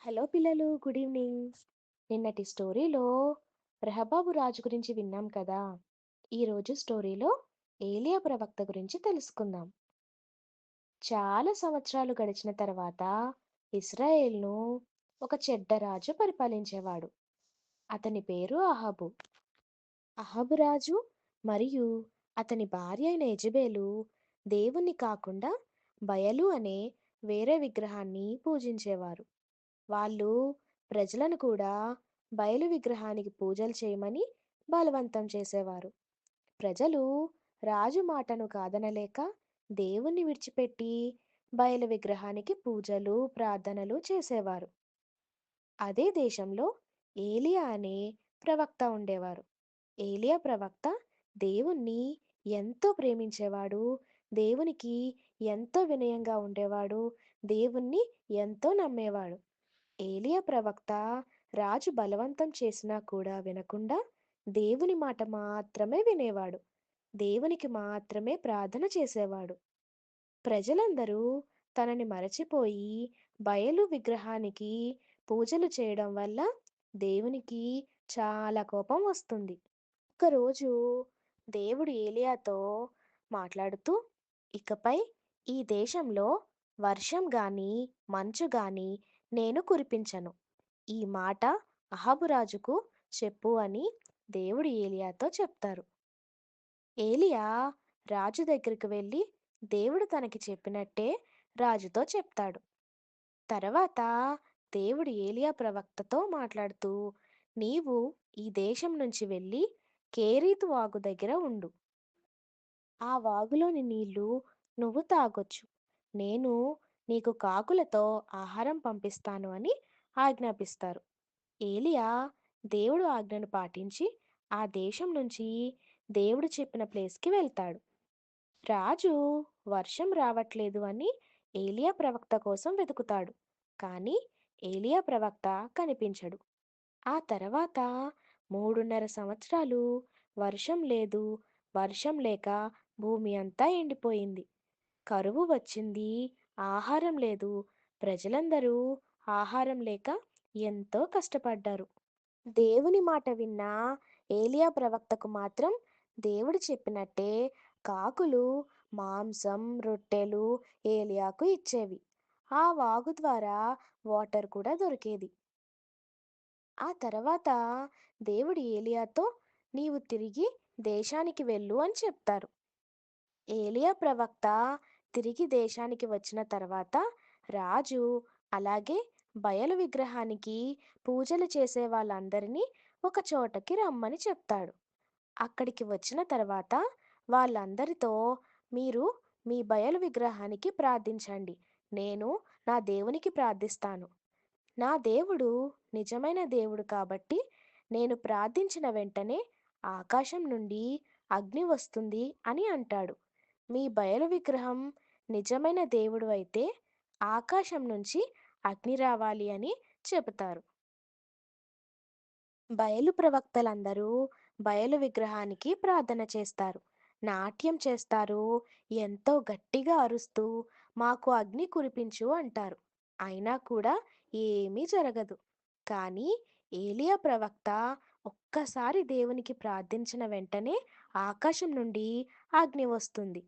Hello పిల్లలు, good evening. నిన్నటి స్టోరీలో రెహబాబు రాజు గురించి విన్నాం కదా. ఈరోజు స్టోరీలో ఏలియా ప్రవక్త గురించి తెలుసుకుందాం. చాలా సంవత్సరాలు గడిచిన తర్వాత ఇస్రాయేల్ను ఒక చెడ్డ రాజు పరిపాలించేవాడు. అతని పేరు అహాబు. అహాబు రాజు మరియు అతని భార్య అయిన యెజెబెలు దేవుణ్ణి కాకుండా బయలు అనే వేరే విగ్రహాన్ని పూజించేవారు. వాళ్ళు ప్రజలను కూడా బయలు విగ్రహానికి పూజలు చేయమని బలవంతం చేసేవారు. ప్రజలు రాజు మాటను కాదనలేక దేవుణ్ణి విడిచిపెట్టి బయలు విగ్రహానికి పూజలు, ప్రార్థనలు చేసేవారు. అదే దేశంలో ఏలియా అనే ప్రవక్త ఉండేవారు. ఏలియా ప్రవక్త దేవుణ్ణి ఎంతో ప్రేమించేవాడు. దేవునికి ఎంతో వినయంగా ఉండేవాడు. దేవుణ్ణి ఎంతో నమ్మేవాడు. ఏలియా ప్రవక్త రాజు బలవంతం చేసినా కూడా వినకుండా దేవుని మాట మాత్రమే వినేవాడు. దేవునికి మాత్రమే ప్రార్థన చేసేవాడు. ప్రజలందరూ తనని మరచిపోయి బయలు విగ్రహానికి పూజలు చేయడం వల్ల దేవునికి చాలా కోపం వస్తుంది. ఒకరోజు దేవుడు ఏలియాతో మాట్లాడుతూ, ఇకపై ఈ దేశంలో వర్షం గాని మంచు గాని నేను కురిపించను. ఈ మాట అహాబు రాజుకు చెప్పు అని దేవుడు ఏలియాతో చెప్తారు. ఏలియా రాజు దగ్గరికి వెళ్ళి దేవుడు తనకి చెప్పినట్టే రాజుతో చెప్తాడు. తర్వాత దేవుడు ఏలియా ప్రవక్తతో మాట్లాడుతూ, నీవు ఈ దేశం నుంచి వెళ్ళి కేరీతు వాగు దగ్గర ఉండు. ఆ వాగులోని నీళ్లు నువ్వు తాగొచ్చు. నేను నీకు కాకులతో ఆహారం పంపిస్తాను అని ఆజ్ఞాపిస్తారు. ఏలియా దేవుడు ఆజ్ఞను పాటించి ఆ దేశం నుంచి దేవుడు చెప్పిన ప్లేస్కి వెళ్తాడు. రాజు వర్షం రావట్లేదు అని ఏలియా ప్రవక్త కోసం వెతుకుతాడు. కానీ ఏలియా ప్రవక్త కనిపించడు. ఆ తర్వాత 3.5 సంవత్సరాలు వర్షం లేదు. వర్షం లేక భూమి అంతా ఎండిపోయింది. కరువు వచ్చింది. ఆహారం లేదు. ప్రజలందరూ ఆహారం లేక ఎంతో కష్టపడ్డారు. దేవుని మాట విన్న ఏలియా ప్రవక్తకు మాత్రం దేవుడు చెప్పినట్టే కాకులు మాంసం, రొట్టెలు ఏలియాకు ఇచ్చేవి. ఆ వాగు ద్వారా వాటర్ కూడా దొరికేది. ఆ తర్వాత దేవుడు ఏలియాతో నీవు తిరిగి దేశానికి వెళ్ళు అని చెప్తారు. ఏలియా ప్రవక్త తిరిగి దేశానికి వచ్చిన తర్వాత రాజు అలాగే బయలు విగ్రహానికి పూజలు చేసే వాళ్ళందరినీ ఒక చోటకి రమ్మని చెప్తాడు. అక్కడికి వచ్చిన తర్వాత వాళ్ళందరితో మీరు మీ బయలు విగ్రహానికి ప్రార్థించండి. నేను నా దేవునికి ప్రార్థిస్తాను. నా దేవుడు నిజమైన దేవుడు కాబట్టి నేను ప్రార్థించిన వెంటనే ఆకాశం నుండి అగ్ని వస్తుంది అని అంటాడు. మీ బయలు విగ్రహం నిజమైన దేవుడు అయితే ఆకాశం నుంచి అగ్ని రావాలి అని చెబుతారు. బయలు ప్రవక్తలందరూ బయలు విగ్రహానికి ప్రార్థన చేస్తారు. నాట్యం చేస్తారు. ఎంతో గట్టిగా అరుస్తూ మాకు అగ్ని కురిపించు అంటారు. అయినా కూడా ఏమీ జరగదు. కానీ ఏలియా ప్రవక్త ఒక్కసారి దేవునికి ప్రార్థించిన వెంటనే ఆకాశం నుండి అగ్ని వస్తుంది.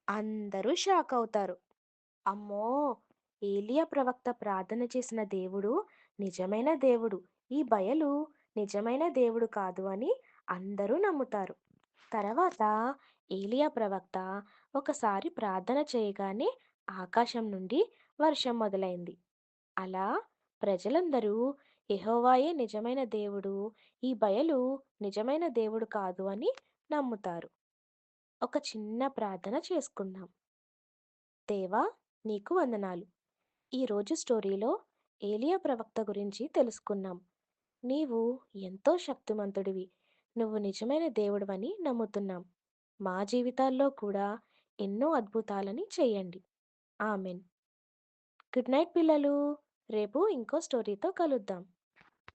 అందరూ షాక్ అవుతారు. అమ్మో! ఏలియా ప్రవక్త ప్రార్థన చేసిన దేవుడు నిజమైన దేవుడు. ఈ బయలు నిజమైన దేవుడు కాదు అని అందరూ నమ్ముతారు. తర్వాత ఏలియా ప్రవక్త ఒకసారి ప్రార్థన చేయగానే ఆకాశం నుండి వర్షం మొదలైంది. అలా ప్రజలందరూ యెహోవాయే నిజమైన దేవుడు, ఈ బయలు నిజమైన దేవుడు కాదు అని నమ్ముతారు. ఒక చిన్న ప్రార్థన చేసుకుందాం. దేవా, నీకు వందనాలు. ఈరోజు స్టోరీలో ఏలియా ప్రవక్త గురించి తెలుసుకున్నాం. నీవు ఎంతో శక్తిమంతుడివి. నువ్వు నిజమైన దేవుడివని నమ్ముతున్నాం. మా జీవితాల్లో కూడా ఎన్నో అద్భుతాలని చేయండి. ఆమెన్. గుడ్ నైట్ పిల్లలు. రేపు ఇంకో స్టోరీతో కలుద్దాం.